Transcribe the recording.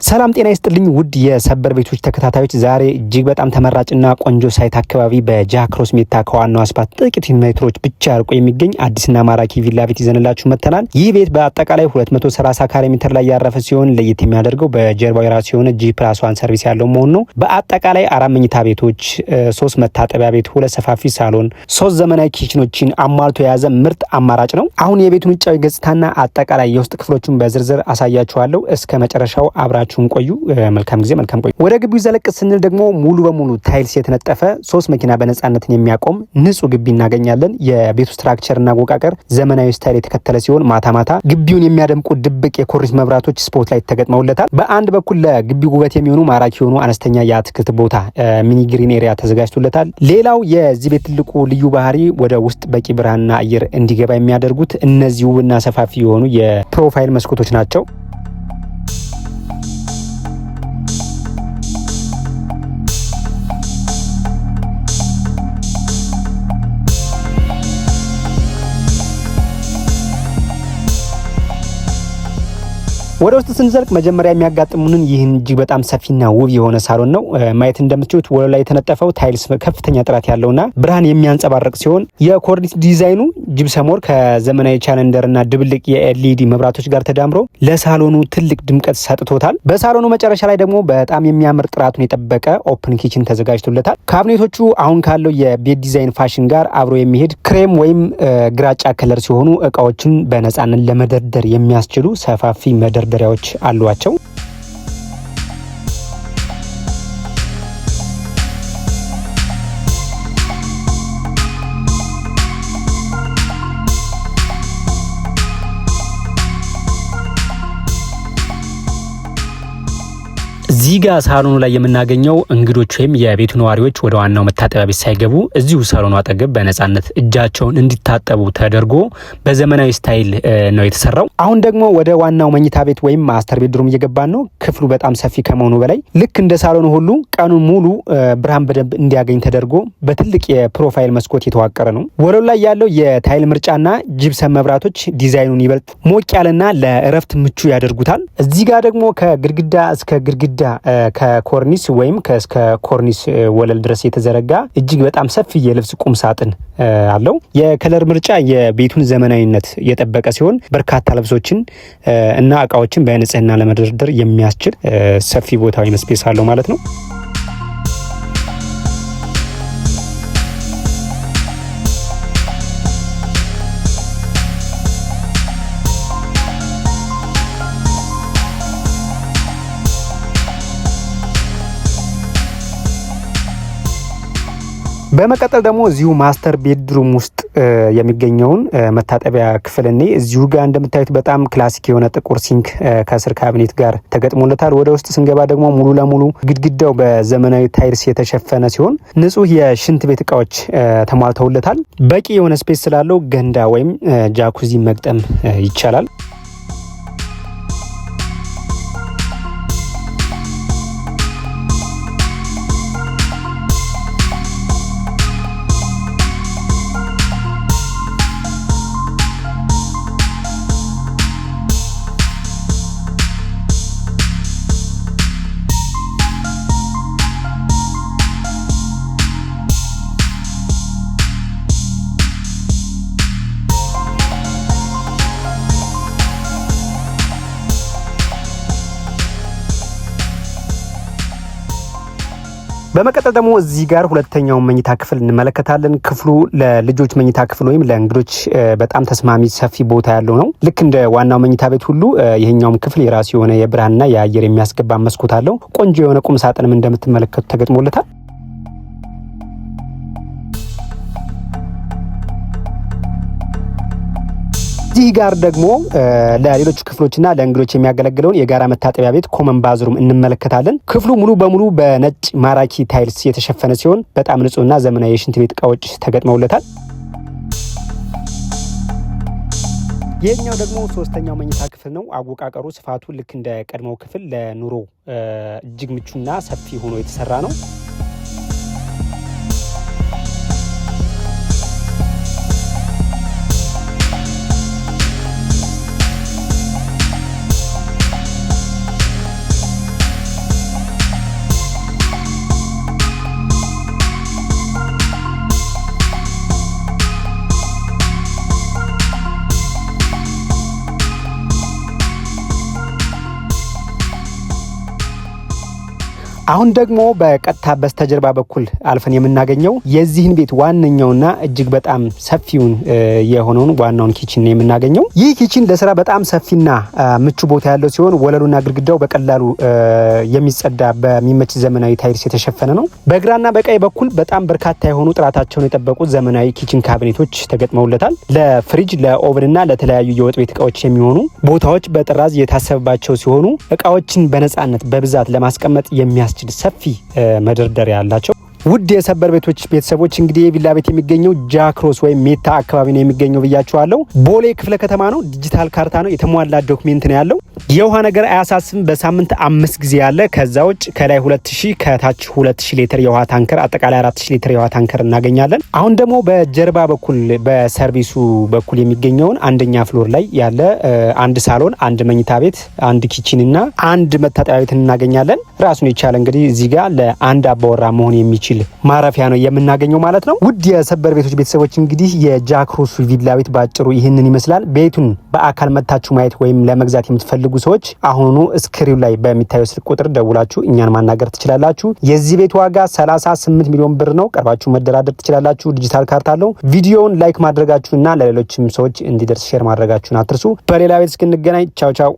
ሰላም ጤና ይስጥልኝ ውድ የሰበር ቤቶች ተከታታዮች፣ ዛሬ እጅግ በጣም ተመራጭና ቆንጆ ሳይት አካባቢ በጃክሮስ ሜታ ከዋናው አስፓልት ጥቂት ሜትሮች ብቻ ርቆ የሚገኝ አዲስና ማራኪ ቪላ ቤት ይዘንላችሁ መጥተናል። ይህ ቤት በአጠቃላይ 230 ካሬ ሜትር ላይ ያረፈ ሲሆን ለየት የሚያደርገው በጀርባው የራሱ የሆነ G+1 ሰርቪስ ያለው መሆኑ ነው። በአጠቃላይ 4 መኝታ ቤቶች፣ 3 መታጠቢያ ቤት፣ 2 ሰፋፊ ሳሎን፣ 3 ዘመናዊ ኪችኖችን አሟልቶ የያዘ ምርጥ አማራጭ ነው። አሁን የቤቱን ውጫዊ ገጽታና አጠቃላይ የውስጥ ክፍሎቹን በዝርዝር አሳያችኋለሁ። እስከ መጨረሻው አብራችሁን ቆዩ። መልካም ጊዜ፣ መልካም ቆዩ። ወደ ግቢው ዘለቅ ስንል ደግሞ ሙሉ በሙሉ ታይልስ የተነጠፈ 3 መኪና በነጻነትን የሚያቆም ንጹህ ግቢ እናገኛለን። የቤቱ ስትራክቸርና አወቃቀር ዘመናዊ ስታይል የተከተለ ሲሆን ማታ ማታ ግቢውን የሚያደምቁ ድብቅ የኮርኒስ መብራቶች ስፖት ላይ ተገጥመውለታል። በአንድ በኩል ለግቢው ውበት የሚሆኑ ማራኪ የሆኑ አነስተኛ የአትክልት ቦታ ሚኒ ግሪን ኤሪያ ተዘጋጅቶለታል። ሌላው የዚህ ቤት ትልቁ ልዩ ባህሪ ወደ ውስጥ በቂ ብርሃንና አየር እንዲገባ የሚያደርጉት እነዚህ ውብና ሰፋፊ የሆኑ የፕሮፋይል መስኮቶች ናቸው። ወደ ውስጥ ስንዘልቅ መጀመሪያ የሚያጋጥሙንን ይህን እጅግ በጣም ሰፊና ውብ የሆነ ሳሎን ነው። ማየት እንደምትችሉት ወለሉ ላይ የተነጠፈው ታይልስ ከፍተኛ ጥራት ያለውና ብርሃን የሚያንጸባርቅ ሲሆን የኮርኒስ ዲዛይኑ ጂፕሰም ወርክ ከዘመናዊ ቻለንደርና ድብልቅ የኤልኢዲ መብራቶች ጋር ተዳምሮ ለሳሎኑ ትልቅ ድምቀት ሰጥቶታል። በሳሎኑ መጨረሻ ላይ ደግሞ በጣም የሚያምር ጥራቱን የጠበቀ ኦፕን ኪችን ተዘጋጅቶለታል። ካቢኔቶቹ አሁን ካለው የቤት ዲዛይን ፋሽን ጋር አብሮ የሚሄድ ክሬም ወይም ግራጫ ከለር ሲሆኑ እቃዎችን በነጻነት ለመደርደር የሚያስችሉ ሰፋፊ መደርደሪያዎች አሏቸው። እዚህ ጋር ሳሎኑ ላይ የምናገኘው እንግዶች ወይም የቤቱ ነዋሪዎች ወደ ዋናው መታጠቢያ ቤት ሳይገቡ እዚሁ ሳሎኑ አጠገብ በነጻነት እጃቸውን እንዲታጠቡ ተደርጎ በዘመናዊ ስታይል ነው የተሰራው። አሁን ደግሞ ወደ ዋናው መኝታ ቤት ወይም ማስተር ቤድሩም እየገባን ነው። ክፍሉ በጣም ሰፊ ከመሆኑ በላይ ልክ እንደ ሳሎኑ ሁሉ ቀኑን ሙሉ ብርሃን በደንብ እንዲያገኝ ተደርጎ በትልቅ የፕሮፋይል መስኮት የተዋቀረ ነው። ወለሉ ላይ ያለው የታይል ምርጫና ጂፕሰም መብራቶች ዲዛይኑን ይበልጥ ሞቅ ያለና ለእረፍት ምቹ ያደርጉታል። እዚህ ጋር ደግሞ ከግድግዳ እስከ ግድግዳ ከኮርኒስ ወይም እስከ ኮርኒስ ወለል ድረስ የተዘረጋ እጅግ በጣም ሰፊ የልብስ ቁም ሳጥን አለው። የከለር ምርጫ የቤቱን ዘመናዊነት የጠበቀ ሲሆን በርካታ ልብሶችን እና እቃዎችን በንጽህና ለመደርደር የሚያስችል ሰፊ ቦታ ወይም ስፔስ አለው ማለት ነው። በመቀጠል ደግሞ እዚሁ ማስተር ቤድሩም ውስጥ የሚገኘውን መታጠቢያ ክፍል እኔ እዚሁ ጋር እንደምታዩት በጣም ክላሲክ የሆነ ጥቁር ሲንክ ከስር ካቢኔት ጋር ተገጥሞለታል። ወደ ውስጥ ስንገባ ደግሞ ሙሉ ለሙሉ ግድግዳው በዘመናዊ ታይልስ የተሸፈነ ሲሆን ንጹህ የሽንት ቤት እቃዎች ተሟልተውለታል። በቂ የሆነ ስፔስ ስላለው ገንዳ ወይም ጃኩዚ መግጠም ይቻላል። በመቀጠል ደግሞ እዚህ ጋር ሁለተኛውን መኝታ ክፍል እንመለከታለን። ክፍሉ ለልጆች መኝታ ክፍል ወይም ለእንግዶች በጣም ተስማሚ ሰፊ ቦታ ያለው ነው። ልክ እንደ ዋናው መኝታ ቤት ሁሉ ይሄኛውም ክፍል የራሱ የሆነ የብርሃንና የአየር የሚያስገባ መስኮት አለው። ቆንጆ የሆነ ቁም ሳጥንም እንደምትመለከቱ ተገጥሞለታል። እዚህ ጋር ደግሞ ለሌሎች ክፍሎችና ለእንግዶች የሚያገለግለውን የጋራ መታጠቢያ ቤት ኮመን ባዝሩም እንመለከታለን። ክፍሉ ሙሉ በሙሉ በነጭ ማራኪ ታይልስ የተሸፈነ ሲሆን በጣም ንጹህና ዘመናዊ የሽንት ቤት እቃዎች ተገጥመውለታል። ይህኛው ደግሞ ሶስተኛው መኝታ ክፍል ነው። አወቃቀሩ ስፋቱ ልክ እንደ ቀድሞው ክፍል ለኑሮ እጅግ ምቹና ሰፊ ሆኖ የተሰራ ነው። አሁን ደግሞ በቀጥታ በስተጀርባ በኩል አልፈን የምናገኘው የዚህን ቤት ዋነኛውና እጅግ በጣም ሰፊውን የሆነውን ዋናውን ኪችን ነው የምናገኘው። ይህ ኪችን ለስራ በጣም ሰፊና ምቹ ቦታ ያለው ሲሆን ወለሉና ግድግዳው በቀላሉ የሚጸዳ በሚመች ዘመናዊ ታይልስ የተሸፈነ ነው። በግራና በቀኝ በኩል በጣም በርካታ የሆኑ ጥራታቸውን የጠበቁ ዘመናዊ ኪችን ካቢኔቶች ተገጥመውለታል። ለፍሪጅ ለኦቨንና ለተለያዩ የወጥ ቤት እቃዎች የሚሆኑ ቦታዎች በጥራዝ የታሰበባቸው ሲሆኑ እቃዎችን በነጻነት በብዛት ለማስቀመጥ የሚያስችል ሰፊ መደርደሪያ አላቸው። ውድ የሰበር ቤቶች ቤተሰቦች እንግዲህ የቪላ ቤት የሚገኘው ጃክሮስ ወይም ሜታ አካባቢ ነው የሚገኘው ብያችኋለሁ። ቦሌ ክፍለ ከተማ ነው። ዲጂታል ካርታ ነው። የተሟላ ዶክሜንት ነው ያለው። የውሃ ነገር አያሳስብም። በሳምንት 5 ጊዜ ያለ። ከዛ ውጭ ከላይ 2000 ከታች 2000 ሊትር የውሃ ታንከር አጠቃላይ 4000 ሊትር የውሃ ታንከር እናገኛለን። አሁን ደግሞ በጀርባ በኩል በሰርቪሱ በኩል የሚገኘውን አንደኛ ፍሎር ላይ ያለ አንድ ሳሎን፣ አንድ መኝታ ቤት፣ አንድ ኪችን እና አንድ መታጠቢያ ቤት እናገኛለን። ራሱን የቻለ እንግዲህ እዚህ ጋር ለአንድ አባወራ መሆን የሚችል ማረፊያ ነው የምናገኘው ማለት ነው። ውድ የሰበር ቤቶች ቤተሰቦች እንግዲህ የጃክሮስ ቪላ ቤት ባጭሩ ይህንን ይመስላል። ቤቱን በአካል መታችሁ ማየት ወይም ለመግዛት የምትፈልጉ ሰዎች አሁኑ ስክሪን ላይ በሚታየው ስልክ ቁጥር ደውላችሁ እኛን ማናገር ትችላላችሁ። የዚህ ቤት ዋጋ 38 ሚሊዮን ብር ነው። ቀርባችሁ መደራደር ትችላላችሁ። ዲጂታል ካርታ አለው። ቪዲዮውን ላይክ ማድረጋችሁና ለሌሎችም ሰዎች እንዲደርስ ሼር ማድረጋችሁን አትርሱ። በሌላ ቤት እስክንገናኝ ቻው ቻው።